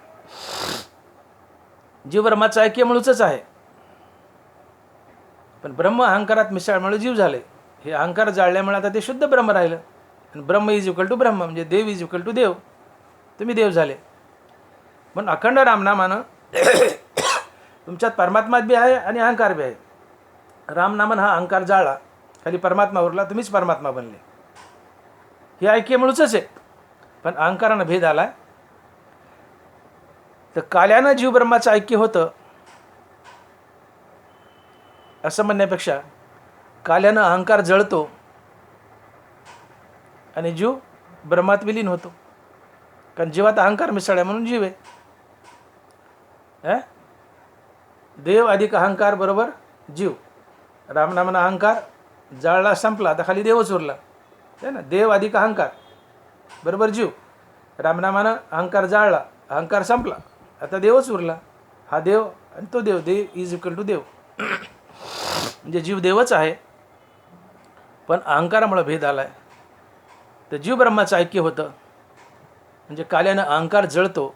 जीव ब्रह्माचं ऐक्य मूळच आहे, पण ब्रह्म अहंकारात मिसळल्यामुळे जीव झाले. हे अहंकार जाळल्यामुळे आता ते शुद्ध ब्रह्म राहिलं. आणि ब्रह्म इज इक्वल टू ब्रह्म, म्हणजे देव इज इक्वल टू देव. तुम्ही देव झाले. म्हणून अखंड रामनामानं तुमच्यात परमात्मा बी आहे आणि अहंकार बी आहे. रामनामानं हा अहंकार जाळला, खाली परमात्मा उरला, तुम्हीच परमात्मा बनले. हे ऐक्य मूळच आहे, पण अहंकारानं भेद आला. तर काल्यानं जीव ब्रह्माचं ऐक्य होतं असं म्हणण्यापेक्षा काल्यानं अहंकार जळतो आणि जीव ब्रह्मात विलीन होतो. कारण जीवात अहंकार मिसळला म्हणून जीव आहे. देव अधिक अहंकार बरोबर जीव. रामनामानं अहंकार जाळला, संपला, आता खाली देवच उरला. है ना? देव अधिक अहंकार बरोबर जीव. रामनामानं अहंकार जाळला, अहंकार संपला, आता देवच उरला. हा देव आणि तो देव, देव इज इक्वल टू देव. म्हणजे जीव देवच आहे, पण अहंकारामुळे भेद आला आहे. तर जीव ब्रह्माचं ऐक्य होतं, म्हणजे काल्यानं अहंकार जळतो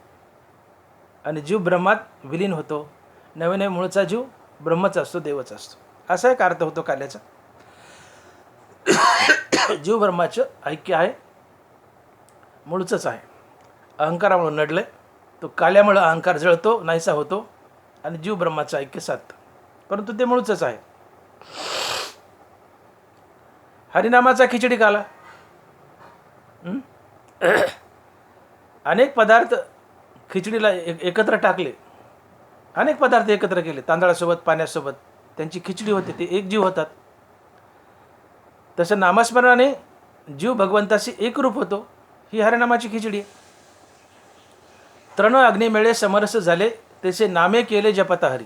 आणि जीव ब्रह्मात विलीन होतो. नवे नवे मूळचा जीव ब्रह्मच असतो, देवच असतो. असा एक अर्थ होतो काल्याचा. जीव ब्रह्माचं ऐक्य आहे, मूळचंच आहे. अहंकारामुळे नडलं, तो काल्यामुळं अहंकार जळतो, नाहीसा होतो आणि जीव ब्रह्माचं ऐक्य साधतं, परंतु ते मूळचंच आहे. हरिनामाचा खिचडी काला. अनेक पदार्थ खिचडीला एकत्र टाकले, अनेक पदार्थ एकत्र केले, तांदळासोबत पाण्यासोबत त्यांची खिचडी होते, ते एक जीव होतात. तसं नामस्मरणाने जीव भगवंताशी एकरूप होतो. ही हरिनामाची खिचडी आहे. तृण अग्निमेळे समरस झाले, त्याचे नामे केले जपता हरी.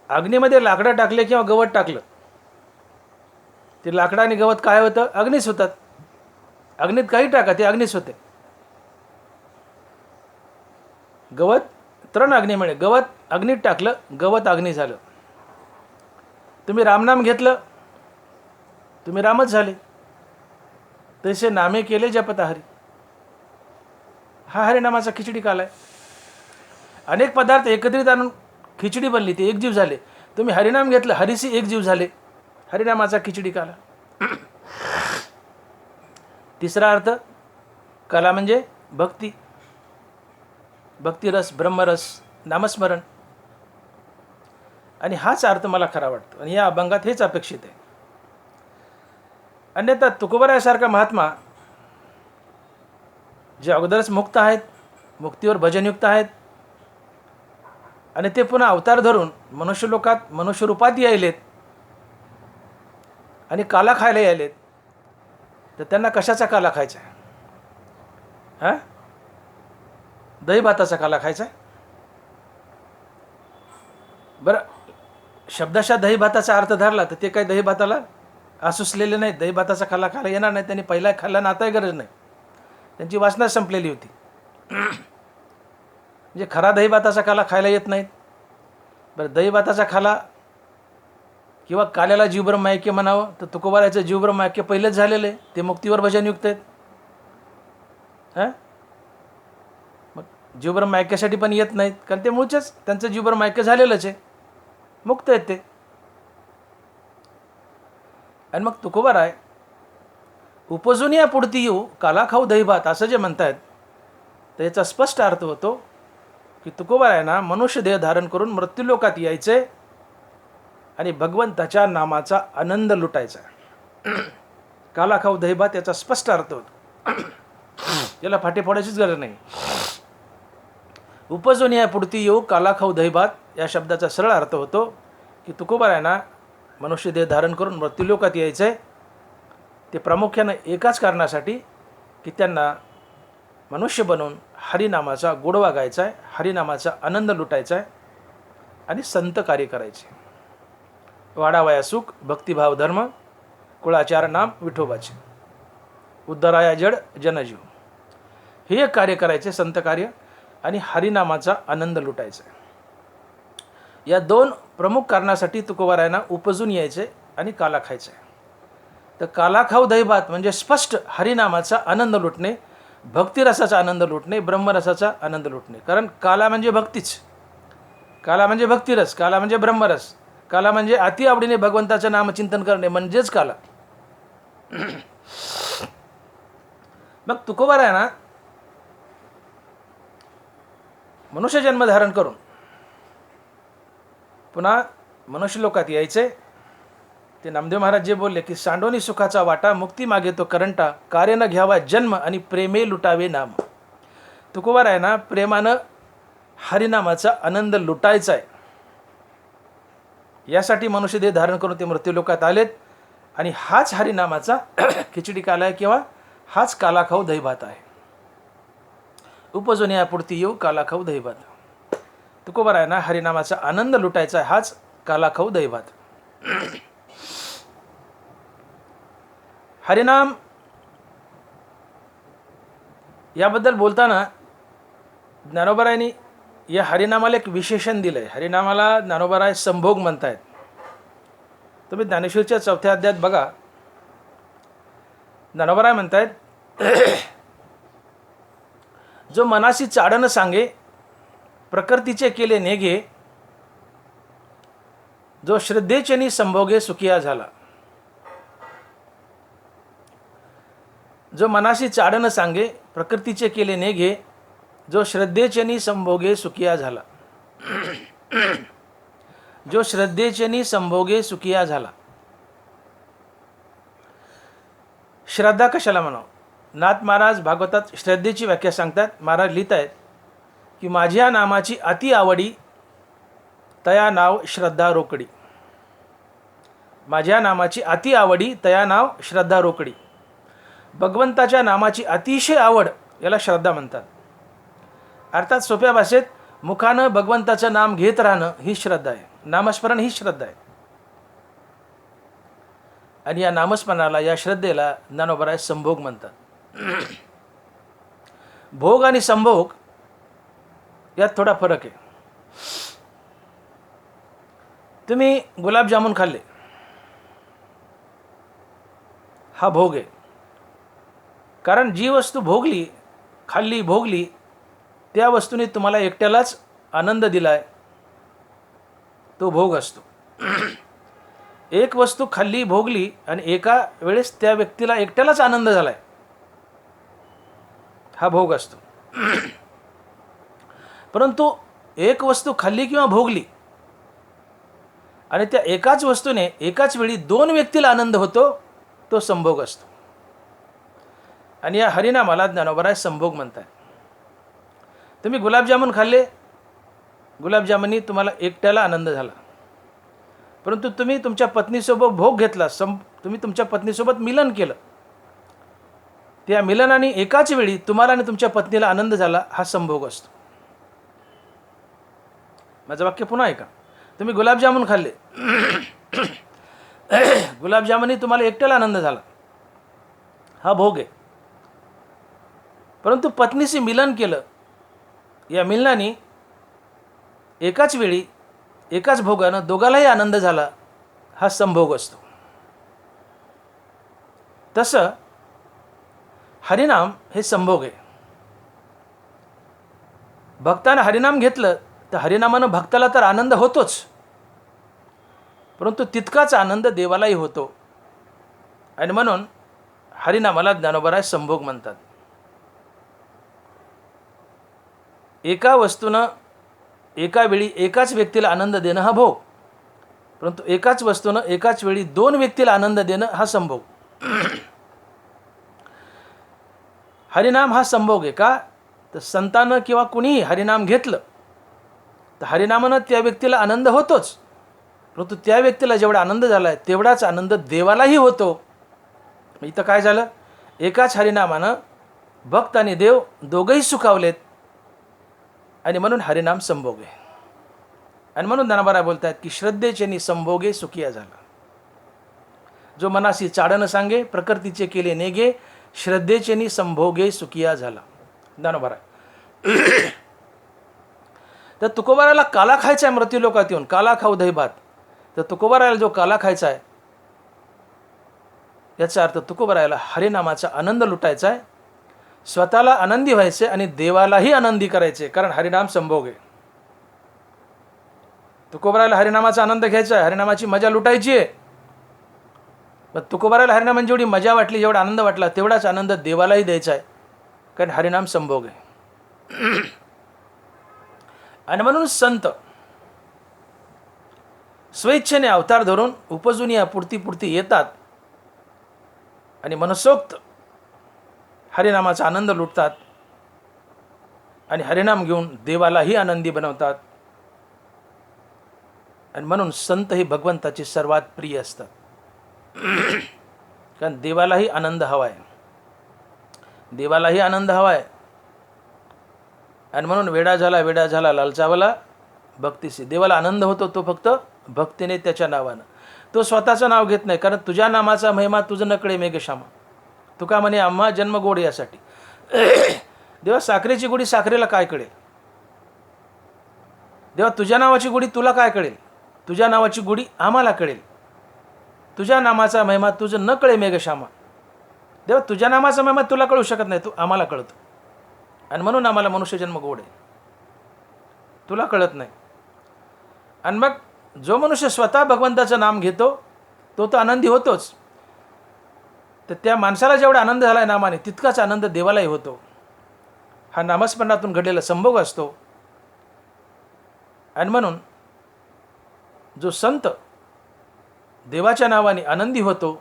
अग्नीमध्ये लाकडं टाकले किंवा गवत टाकलं, ते लाकडं आणि गवत काय होतं? अग्नीच होतात. अग्नीत काही टाका, ते अग्नीच होते. गवत तृण अग्निमेळे, गवत अग्नीत टाकलं, गवत अग्नी झालं. तुम्ही रामनाम घेतलं, तुम्ही रामच झाले. तसे नामे केले जपता हरी. हा हरिनामाचा खिचडी काल आहे. अनेक पदार्थ एकत्रित आणून खिचडी बनली, ते एक जीव झाले. तुम्ही हरिनाम घेतलं, हरीशी एक जीव झाले. हरिनामाचा खिचडी काला. तिसरा अर्थ कला म्हणजे भक्ती, भक्तिरस, ब्रह्मरस, नामस्मरण. आणि हाच अर्थ मला खरा वाटतो आणि या अभंगात हेच अपेक्षित आहे. अन्यथा तुकोबरायासारखा महात्मा जे अगोदरच मुक्त आहेत, मुक्तीवर भजनयुक्त आहेत, आणि ते पुन्हा अवतार धरून मनुष्यलोकात मनुष्यरूपात यायलेत आणि काला खायला यायलेत, तर त्यांना कशाचा काला खायचा आहे? दही भाताचा काला खायचा आहे? बरं, शब्दशः दही भाताचा अर्थ धरला तर ते काही दही भाताला आसुसलेले नाहीत. दही भाताचा खाला खायला येणार नाही. त्यांनी पहिला खाल्ला ना, आताही गरज नाही. त्यांची वासना संपलेली होती. म्हणजे खरा दही भाताचा खाला खायला येत नाहीत. बरं, दही भाताचा खाला किंवा काल्याला जीवब्रह्म ऐक्य म्हणावं तर तुकोबारायचं जीवब्रह्म ऐक्य पहिलेच झालेलं आहे. ते मुक्तीवर भजनयुक्त आहेत. मग जीवब्रह्म ऐक्यासाठी पण येत नाहीत, कारण ते मूळचेच त्यांचं जीवब्रह्म ऐक्य झालेलंच आहे, मुक्त आहेत ते. आणि मग तुकोबाराय उपजून या पुढती येऊ काला खाऊ दही भात असं जे म्हणतायत, तर याचा स्पष्ट अर्थ होतो की तुकोबारायांना मनुष्य देह धारण करून मृत्यूलोकात यायचे आणि भगवंताच्या नामाचा आनंद लुटायचा. काला खाऊ दहीभात याचा स्पष्ट अर्थ होतो. याला फाटे फोडायचीच गरज नाही. उपजून या पुढती येऊ काला खाऊ दहीभात या शब्दाचा सरळ अर्थ होतो की तुकोबारायांना मनुष्य देह धारण करून मृत्यूलोकात यायचं आहे. ते प्रामुख्यानं एकाच कारणासाठी की त्यांना मनुष्य बनून हरिनामाचा गोडवा गायचा आहे, हरिनामाचा आनंद लुटायचा आहे आणि संत कार्य करायचे. वाढावया सुख भक्तिभाव धर्म कुळाचार नाम विठोबाचे उद्धराया जड जनजीव. हे एक कार्य करायचे संत कार्य आणि हरिनामाचा आनंद लुटायचा आहे. या दोन प्रमुख कारणासाठी तुकोबारायांना उपजून यायचे आणि काला खायचे. तर काला खाऊ दहीभात म्हणजे स्पष्ट हरिनामाचा आनंद लुटणे, भक्तिरसाचा आनंद लुटणे, ब्रह्मरसाचा आनंद लुटणे. कारण काला म्हणजे भक्तीच, काला म्हणजे भक्तिरस, काला म्हणजे ब्रह्मरस, काला म्हणजे अति आवडीने भगवंताचं नामचिंतन करणे म्हणजेच काला. मग तुकोबारायांना मनुष्य जन्म धारण करून पुन्हा मनुष्य लोकात यायचे. ते नामदेव महाराज जे बोलले की सांडोनी सुखाचा वाटा मुक्ती मागे तो करंटा कार्य न घ्यावा जन्म आणि प्रेमे लुटावे नाम. तुकोबारायांना प्रेमानं हरिनामाचा आनंद लुटायचा आहे. यासाठी मनुष्य देह धारण करून ते मृत्यूलोकात आलेत आणि हाच हरिनामाचा खिचडी काला आहे किंवा हाच काला खाऊ दहीभात आहे. उपजून यापुढती येऊ काला खाऊ दहीभात. तुकोबारायांना हरिनामाचा आनंद लुटायचा आहे, हाच काला खाऊ दहीभात. हरिनाम याबद्दल बोलताना ज्ञानोबारायांनी या हरिनामाला एक विशेषण दिलं आहे. हरिनामाला ज्ञानोबाराय संभोग म्हणतायत. तुम्ही ज्ञानेश्वरीच्या 4थ्या अध्यायात बघा. ज्ञानोबाराय म्हणतायत जो मनाशी चाडण सांगे प्रकृतीचे केले नेघे जो श्रद्धेचेनी संभोगे सुखिया झाला. जो मनाशी चाडण सांगे प्रकृतीचे केले नेघे जो श्रद्धेचेनी संभोगे सुखिया झाला. जो श्रद्धेचेनी संभोगे सुखिया झाला. श्रद्धा कशाला म्हणावं? नाथ महाराज भागवतात श्रद्धेची व्याख्या सांगतात. महाराज लिहित आहेत की माझ्या नामाची अति आवडी तया नाव श्रद्धा रोकडी. माझ्या नामाची अति आवडी तया नाव श्रद्धा रोकडी. भगवंताच्या नामाची अतिशय आवड याला श्रद्धा म्हणतात. अर्थात सोप्या भाषेत मुखानं भगवंताचं नाम घेत राहणं ही श्रद्धा आहे. नामस्मरण ही श्रद्धा आहे. आणि या नामस्मरणाला या श्रद्धेला ज्ञानोबाराय संभोग म्हणतात. भोग आणि संभोग यात थोडा फरक आहे. तुम्ही गुलाबजामुन खाल्ले, हा भोग आहे. कारण जी वस्तू भोगली, खाल्ली, भोगली त्या वस्तूने तुम्हाला एकट्यालाच आनंद दिलाय, तो भोग असतो. एक वस्तू खाल्ली, भोगली आणि एका वेळेस त्या व्यक्तीला एकट्यालाच आनंद झालाय, हा भोग असतो. परंतु एक वस्तू खाल्ली किंवा भोगली आणि त्या एकाच वस्तूने एकाच वेळी दोन व्यक्तीला आनंद होतो, तो संभोग असतो. आणि या हरिनामाला ज्ञानोबाराय संभोग म्हणतात. तुम्ही गुलाबजामुन खाल्ले, गुलाबजामुनी तुम्हाला एकट्याला आनंद झाला. परंतु तुम्ही तुमच्या पत्नीसोबत भोग घेतला, तुम्ही तुमच्या पत्नीसोबत मिलन केलं, त्या मिलनाने एकाच वेळी तुम्हाला आणि तुमच्या पत्नीला आनंद झाला, हा संभोग असतो. माझं वाक्य पुन्हा ऐका. तुम्ही गुलाबजामुन खाल्ले, गुलाबजामुनी तुम्हाला एकट्याला आनंद झाला, हा भोग आहे. परंतु पत्नीशी मिलन केलं, या मिलनाने एकाच वेळी एकाच भोगानं दोघालाही आनंद झाला, हा संभोग असतो. तसं हरिनाम हे संभोग आहे. भक्तानं हरिनाम घेतलं तर हरिनामानं भक्ताला तर आनंद होतोच, परंतु तितकाच आनंद देवालाही होतो. आणि म्हणून हरिनामाला ज्ञानोबाराय संभोग म्हणतात. एका वस्तूनं एका वेळी एकाच व्यक्तीला आनंद देणं हा भोग. परंतु एकाच वस्तूनं एकाच वेळी दोन व्यक्तीला आनंद देणं हा संभोग. हरिनाम हा संभोग आहे का? तर संतानं किंवा कुणीही हरिनाम घेतलं तर हरिनामानं त्या व्यक्तीला आनंद होतोच, परंतु त्या व्यक्तीला जेवढा आनंद झाला आहे तेवढाच आनंद देवालाही होतो. इथं काय झालं? एकाच हरिनामानं भक्त आणि देव दोघंही सुखावलेत आणि म्हणून हरिनाम संभोग आहे. आणि म्हणून ज्ञानोबा बोलतात की श्रद्धेचेनी संभोगे सुखिया झाला. जो मनासी चाडण सांगे प्रकृतीचे केले नेगे श्रद्धेचेनी संभोगे सुखिया झाला. ज्ञानोबा. तर तुकोबाराला काला खायचा आहे मृत्यूलोकात येऊन, काला खाऊ दही भात. तर तुकोबाराला जो काला खायचा आहे याचा अर्थ तुकोबाराला हरिनामाचा आनंद लुटायचा आहे, स्वतःला आनंदी व्हायचे आणि देवालाही आनंदी करायचे, कारण हरिनाम संभोग आहे. तुकोबाराला हरिनामाचा आनंद घ्यायचा आहे, हरिनामाची मजा लुटायची आहे. पण तुकोबाराला हरिनामाची जेवढी मजा वाटली, जेवढा आनंद वाटला तेवढाच आनंद देवालाही द्यायचा आहे, कारण हरिनाम संभोग आहे. आणि म्हणून संत स्वेच्छेने अवतार धरून उपजून या पुरती येतात आणि मनसोक्त हरिनामाचा आनंद लुटतात आणि हरिनाम घेऊन देवालाही आनंदी बनवतात. आणि म्हणून संत हे भगवंताचे सर्वात प्रिय असतात, कारण देवालाही आनंद हवा आहे, देवालाही आनंद हवा आहे. आणि म्हणून वेडा झाला लालचावला भक्तीशी. देवाला आनंद होतो तो फक्त भक्तीने, त्याच्या नावानं. तो स्वतःचं नाव घेत नाही, कारण तुझ्या नामाचा महिमा तुझं नकळे मेघश्यामा. तुका म्हणे आम्हा जन्म गोड यासाठी. देवा साखरेची गोडी साखरेला काय कळेल? देवा तुझ्या नावाची गोडी तुला काय कळेल? तुझ्या नावाची गोडी आम्हाला कळेल. तुझ्या नामाचा महिमा तुझं न कळे मेघश्यामा. देवा तुझ्या नामाचा महिमा तुला कळू शकत नाही, तू आम्हाला कळतो. आणि म्हणून आम्हाला मनुष्यजन्म गोड आहे, तुला कळत नाही. आणि मग जो मनुष्य स्वतः भगवंताचं नाम घेतो तो तर आनंदी होतोच, तर त्या माणसाला जेवढा आनंद झाला आहे नामाने तितकाच आनंद देवालाही होतो. हा नामस्मरणातून घडलेला संभोग असतो. आणि म्हणून जो संत देवाच्या नावाने आनंदी होतो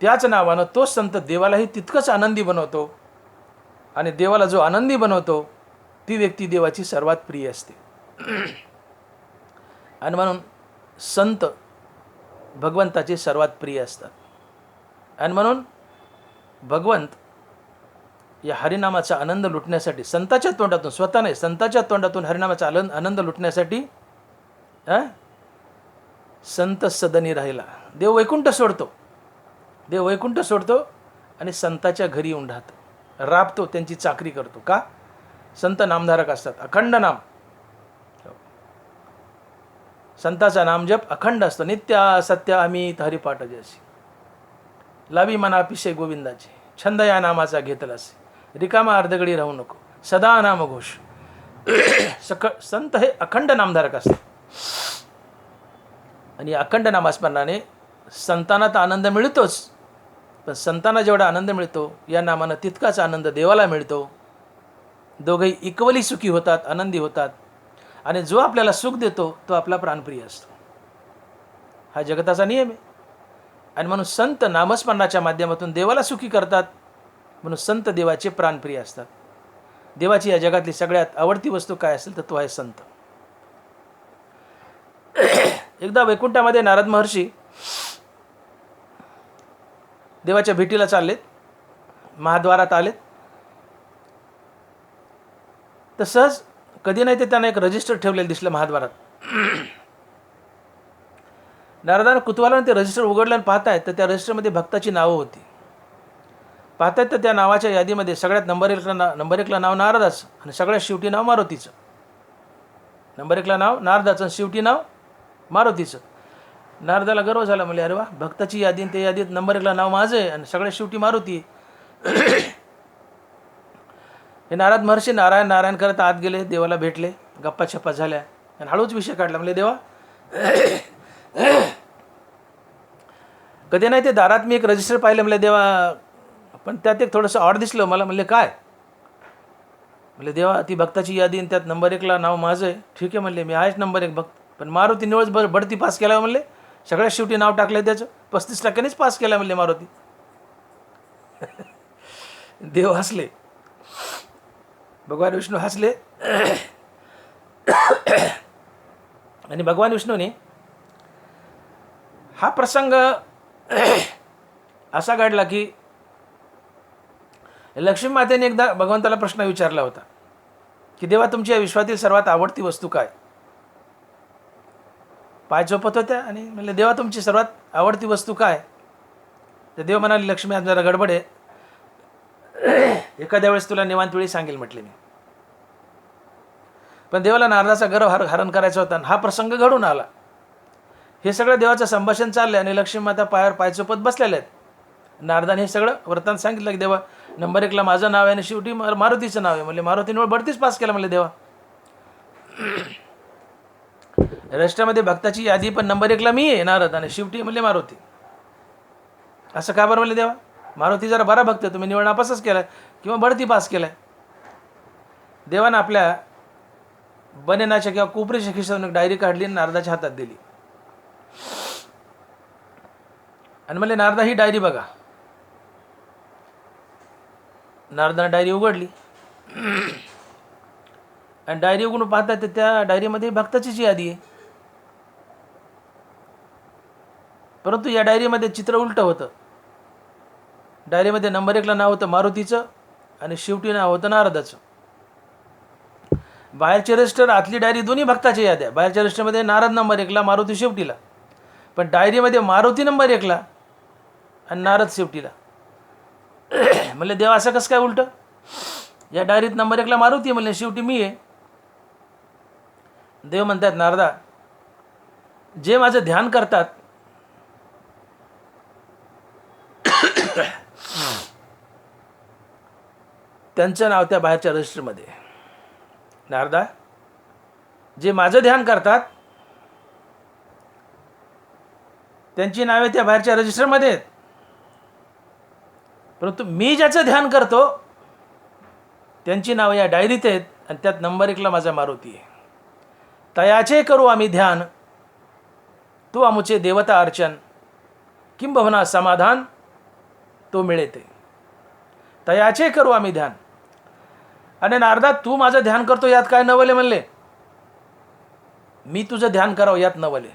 त्याच नावानं तो संत देवालाही तितकंच आनंदी बनवतो. आणि देवाला जो आनंदी बनवतो ती व्यक्ती देवाची सर्वात प्रिय असते. आणि म्हणून संत भगवंताचे सर्वात प्रिय असतात. आणि म्हणून भगवंत या हरिनामाचा आनंद लुटण्यासाठी संताच्या तोंडातून, स्वतः नाही संताच्या तोंडातून हरिनामाचा आनंद लुटण्यासाठी संत सदनी राहिला. देव वैकुंठ सोडतो, देव वैकुंठ सोडतो आणि संताच्या घरी येऊन राहतो, राबतो, त्यांची चाकरी करतो. का? संत नामधारक असतात, अखंड नाम. संताचा नामजप अखंड असतो. नित्य सत्य अमित हरिपाठ जशी लावी मना पिशे गोविंदाचे, छंद या नामाचा घेतलासे, रिकामा अर्धगडी राहू नको, सदा नाम घोष. संत हे अखंड नामधारक असतात. आणि अखंड नामस्मरणाने संतांना तर आनंद मिळतोच, पण संतांना जेवढा आनंद मिळतो या नामानं तितकाच आनंद देवाला मिळतो. दोघेही इक्वली सुखी होतात, आनंदी होतात. आणि जो आपल्याला सुख देतो तो आपला प्राणप्रिय असतो. हा जगताचा नियम आहे. आणि म्हणून संत नामस्मरणाच्या माध्यमातून देवाला सुखी करतात, म्हणून संत देवाचे प्राणप्रिय असतात. देवाची या जगातली सगळ्यात आवडती वस्तू काय असेल तर तो आहे संत. एकदा वैकुंठामध्ये नारद महर्षी देवाच्या भेटीला चाललेत, महाद्वारात आलेत. तर सहज कधी नाही ते त्यांना एक रजिस्टर ठेवलेलं दिसलं महाद्वारात. नारदानं कुतूहलाने ते रजिस्टर उघडलं आणि पाहतायत तर त्या रजिस्टरमध्ये भक्ताची नावं होती. पाहतायत तर त्या नावाच्या यादीमध्ये सगळ्यात नंबर एकला नाव नारदाचं आणि सगळ्यात शेवटी नाव मारुतीचं. नंबर एकला नाव नारदाचं आणि शेवटी नाव मारुतीचं. नारदाला गर्व झाला, म्हणजे अरे वा, भक्ताची यादी त्या यादीत नंबर एकला नाव माझं आहे आणि सगळ्यात शेवटी मारुती. हे नारद महर्षी नारायण नारायण करत आत गेले, देवाला भेटले, गप्पा छप्पा झाल्या आणि हळूच विषय काढला. म्हणजे देवा कधी नाही ते दारात मी एक रजिस्टर पाहिलं, म्हणले देवा, पण त्यात एक थोडंसं ऑड दिसलं मला. म्हणले काय? म्हणले देवा ती भक्ताची यादी आणि त्यात नंबर एकला नाव माझं आहे. ठीक आहे म्हणले, मी आहेच नंबर एक भक्त, पण मारुती निवळ बढती पास केला म्हणले, सगळ्यात शेवटी नाव टाकलं त्याचं, 35%नीच पास केला म्हणले मारुती. देव हसले, भगवान विष्णू हसले. आणि भगवान विष्णूने हा प्रसंग असा घडला की लक्ष्मी मातेने एकदा भगवंताला प्रश्न विचारला होता की देवा, तुमची या विश्वातील सर्वात आवडती वस्तू काय? पाय झोपत होत्या आणि म्हणले, देवा तुमची सर्वात आवडती वस्तू काय? तर देव म्हणाले, लक्ष्मी आज जरा गडबड आहे, एखाद्या वेळेस तुला निवांत वेळी सांगेल म्हटले मी. पण देवाला नारदाचा गर्व हरण करायचा होता, हा प्रसंग घडून आला. हे सगळं देवाचं संभाषण चाललंय आणि लक्ष्मी माता पायावर पाय चोपत बसलेले आहेत. नारदाने हे सगळं वृत्तांत सांगितलं की देवा, नंबर 1ला माझं नाव आहे आणि शेवटी मारुतीचं नाव आहे. म्हणले मारुतीने बढतीच पास केला. म्हणले देवा, रजिस्टरमध्ये भक्ताची यादी पण नंबर 1ला मी आहे नारद आणि शेवटी म्हणले मारुती. असं का बरं? म्हणले देवा, मारुती जरा बरा भक्त, तुम्ही निवड नापासच केलाय किंवा बढती पास केलाय. देवानं आपल्या बनेनाच्या किंवा कोपरीच्या खिशातून एक डायरी काढली आणि नारदाच्या हातात दिली आणि म्हणले, नारदा ही डायरी बघा. नारदाने डायरी उघडली आणि डायरी उघडून पाहता तर त्या डायरीमध्ये भक्ताचीच यादी आहे. परंतु या डायरीमध्ये चित्र उलटं होतं. डायरीमध्ये नंबर 1ला नाव होतं मारुतीचं आणि शेवटी नाव होतं नारदाचं. बाहेरचे रजिस्टर, आतली डायरी दोन्ही भक्ताच्या याद्या. बाहेरच्या रजिस्टरमध्ये नारद नंबर 1ला, मारुती शेवटीला. पण डायरीमध्ये मारुती नंबर 1ला आणि नारद शेवटीला. म्हणले देवा, असं कसं काय उलटं? या डायरीत नंबर 1ला मारुती म्हणले, शेवटी मी आहे. देव म्हणतात, नारदा, जे माझं ध्यान करतात त्यांचं नाव त्या बाहेरच्या रजिस्टरमध्ये. नारदा, जे माझं ध्यान करतात त्यांची नावे त्या बाहेरच्या रजिस्टरमध्ये आहेत. परंतु मी ज्याचं ध्यान करतो त्यांची नावं या डायरीत आहेत आणि त्यात नंबर 1ला माझा मारुती आहे. तयाचे करू आम्ही ध्यान, तू आमुचे देवता अर्चन, किंबहुना समाधान तो मिळते. तयाचे करू आम्ही ध्यान. आणि नारदा, तू माझं ध्यान करतो यात काय नवले? म्हणले, मी तुझं ध्यान करावं यात नवले.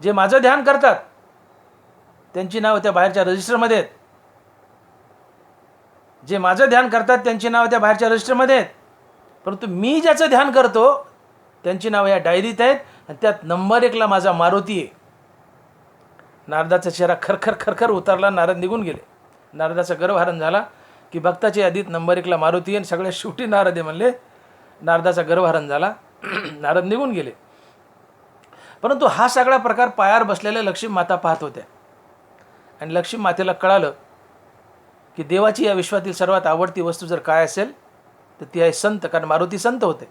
जे माझं ध्यान करतात त्यांची नावं त्या बाहेरच्या रजिस्टरमध्ये आहेत. जे माझं ध्यान करतात त्यांची नावं त्या बाहेरच्या रजिस्टरमध्ये आहेत. परंतु मी ज्याचं ध्यान करतो त्यांची नावं या डायरीत आहेत आणि त्यात नंबर 1ला माझा मारुती आहे. नारदाचा चेहरा खरखर खरखर उतरला. नारद निघून गेले. नारदाचा गर्वहरण झाला की भक्ताच्या यादीत नंबर 1ला मारुती आणि सगळ्यात शेवटी नारद आहे म्हणले. नारदाचा गर्वहरण झाला. नारद निघून गेले. परंतु हा सगळा प्रकार पायावर बसलेल्या लक्ष्मी माता पाहत होत्या आणि लक्ष्मी मातेला कळालं की देवाची या विश्वातील सर्वात आवडती वस्तू जर काय असेल तर ती आहे संत. कारण मारुती संत होते,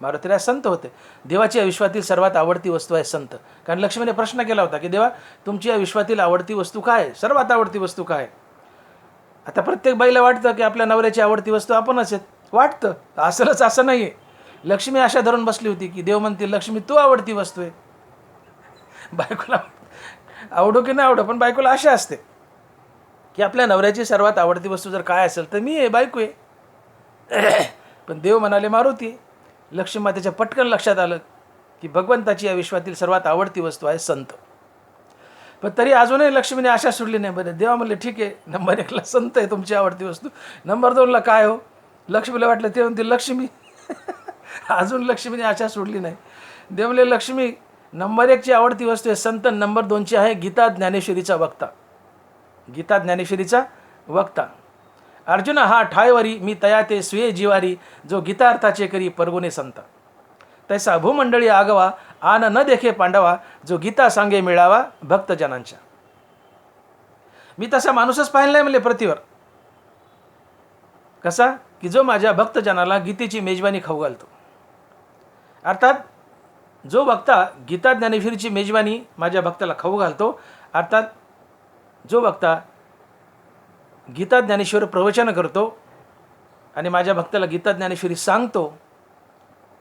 मारुतीला संत होते. देवाची या विश्वातील सर्वात आवडती वस्तू आहे संत. कारण लक्ष्मीने प्रश्न केला होता की देवा, तुमची या विश्वातील आवडती वस्तू काय आहे? सर्वात आवडती वस्तू काय आहे? आता प्रत्येक बाईला वाटतं की आपल्या नवऱ्याची आवडती वस्तू आपणच आहेत. वाटतं, असलंच असं नाही आहे. लक्ष्मी आशा धरून बसली होती की देव म्हणतील, लक्ष्मी तू आवडती वस्तू आहे. बायकोला आवडो की नाही आवडो, पण बायकोला आशा असते की आपल्या नवऱ्याची सर्वात आवडती वस्तू जर काय असेल तर मी आहे, बायको आहे. पण देव म्हणाले मारुती. लक्ष्मी मातेच्या पटकन लक्षात आलं की भगवंताची या विश्वातील सर्वात आवडती वस्तू आहे संत. पण तरी अजूनही लक्ष्मीने आशा सोडली नाही. बरं, देवा म्हणले ठीक आहे, नंबर 1ला संत आहे तुमची आवडती वस्तू, नंबर 2ला काय हो? लक्ष्मीला वाटलं ते म्हणतील लक्ष्मी. अजून लक्ष्मीने आशा सोडली नाही. देव म्हणले लक्ष्मी, नंबर 1ची आवडती वस्तू आहे संत, नंबर 2ची आहे गीता ज्ञानेश्वरीचा वक्ता. गीता ज्ञानेश्वरीचा वक्ता. अर्जुन हा ठायवरी मी तया ते स्वे जिवारी, जो गीता अर्थाचे करी परगुणे संत. तैसा भूमंडळी आगवा आन न देखे पांडवा, जो गीता सांगे मिळावा भक्तजनांच्या. मी तसा माणूसच पाहिला नाही म्हणले पृथ्वीवर. कसा? की जो माझ्या भक्तजनाला गीतेची मेजवानी खाऊ घालतो. अर्थात जो वक्ता गीता ज्ञानेश्वरीची मेजवानी माझ्या भक्ताला खाऊ घालतो, अर्थात जो वक्ता गीता ज्ञानेश्वर प्रवचन करतो आणि माझ्या भक्ताला गीता ज्ञानेश्वरी सांगतो,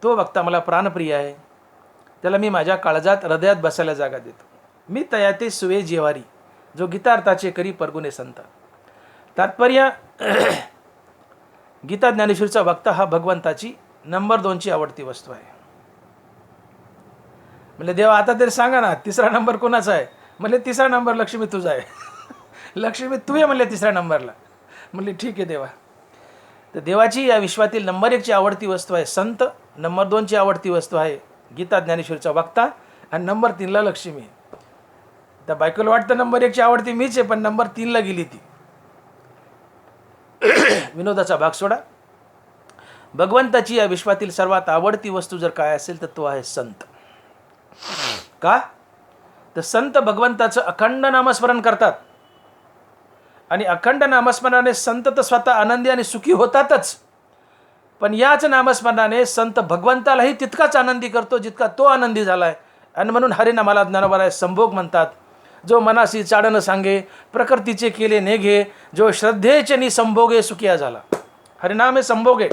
तो वक्ता मला प्राणप्रिय आहे, त्याला मी माझ्या काळजात हृदयात बसायला जागा देतो. मी तयाते सुवे जेवारी, जो गीतार्थाचे करी परगुणे संत. तात्पर्य, गीता ज्ञानेश्वरीचा वक्ता हा भगवंताची नंबर 2ची आवडती वस्तू आहे. म्हणजे देवा आता तरी सांगा ना, तिसरा नंबर कोणाचा आहे? म्हणजे तिसरा नंबर लक्ष्मी तुझा आहे. लक्ष्मी तू आहे म्हणले तिसऱ्या नंबरला. म्हणले ठीक आहे देवा. तर देवाची या विश्वातील नंबर 1ची आवडती वस्तू आहे संत, नंबर 2ची आवडती वस्तू आहे गीता ज्ञानेश्वरीचा वक्ता, आणि नंबर 3ला लक्ष्मी. त्या बायकोला वाटतं नंबर 1ची आवडती मीच आहे, पण नंबर 3ला गेली ती. विनोदाचा भाग सोडा. भगवंताची या विश्वातील सर्वात आवडती वस्तू जर काय असेल तर तो आहे संत. का? तर संत भगवंताचं अखंड नामस्मरण करतात, आणि अखंड नामस्मरणाने संत तर स्वतः आनंदी आणि सुखी होतातच, पण याच नामस्मरणाने संत भगवंतालाही तितकाच आनंदी करतो जितका तो आनंदी झाला आहे. आणि म्हणून हरिनामाला ज्ञानोबराय संभोग म्हणतात. जो मनासी चाडण सांगे, प्रकृतीचे केले नेघे, जो श्रद्धेचे नि संभोगे सुखिया झाला. हरिनाम हे संभोगे.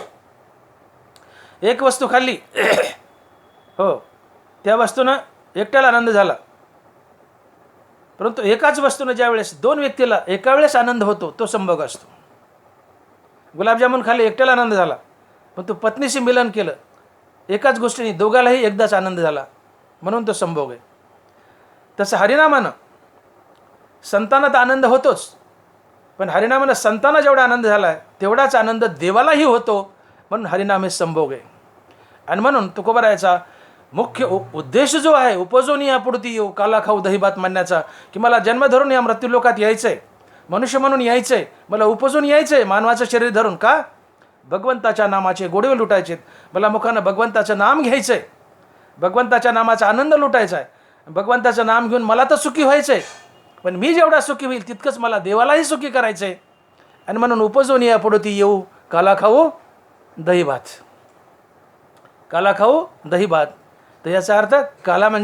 एक वस्तू खाल्ली, हो, त्या वस्तूनं एकट्याला आनंद झाला, परंतु एकाच वस्तूनं ज्या वेळेस 2 व्यक्तीला एका वेळेस आनंद होतो तो संभोग असतो. गुलाबजामुन खाल्ले, एकट्याला आनंद झाला, पण तो पत्नीशी मिलन केलं, एकाच गोष्टीने दोघालाही एकदाच आनंद झाला, म्हणून तो संभोग आहे. तसं हरिनामानं संतांना तर आनंद होतोच, पण हरिनामानं संतांना जेवढा आनंद झाला आहे तेवढाच आनंद देवालाही होतो, म्हणून हरिनाम हे संभोग आहे. आणि म्हणून तुकोबारायाचा मुख्य उद्देश जो आहे, उपजून या पुढती येऊ काला खाऊ दहीभात म्हणण्याचा, की मला जन्म धरून या मृत्यूलोकात यायचं आहे, मनुष्य म्हणून यायचं आहे, मला उपजून यायचं आहे मानवाचं शरीर धरून. का? भगवंताच्या नामाचे गोडवे लुटायचे, मला मुखानं भगवंताचं नाम घ्यायचं आहे, भगवंताच्या नामाचा आनंद लुटायचा आहे, भगवंताचं नाम घेऊन मला तर सुखी व्हायचं आहे, पण मी जेवढा सुखी होईल तितकंच मला देवालाही सुखी करायचं आहे. आणि म्हणून उपजून या पुढती येऊ काला खाऊ दहीभात. काला खाऊ दहीभात, तर याचा अर्थ काला म्हणजे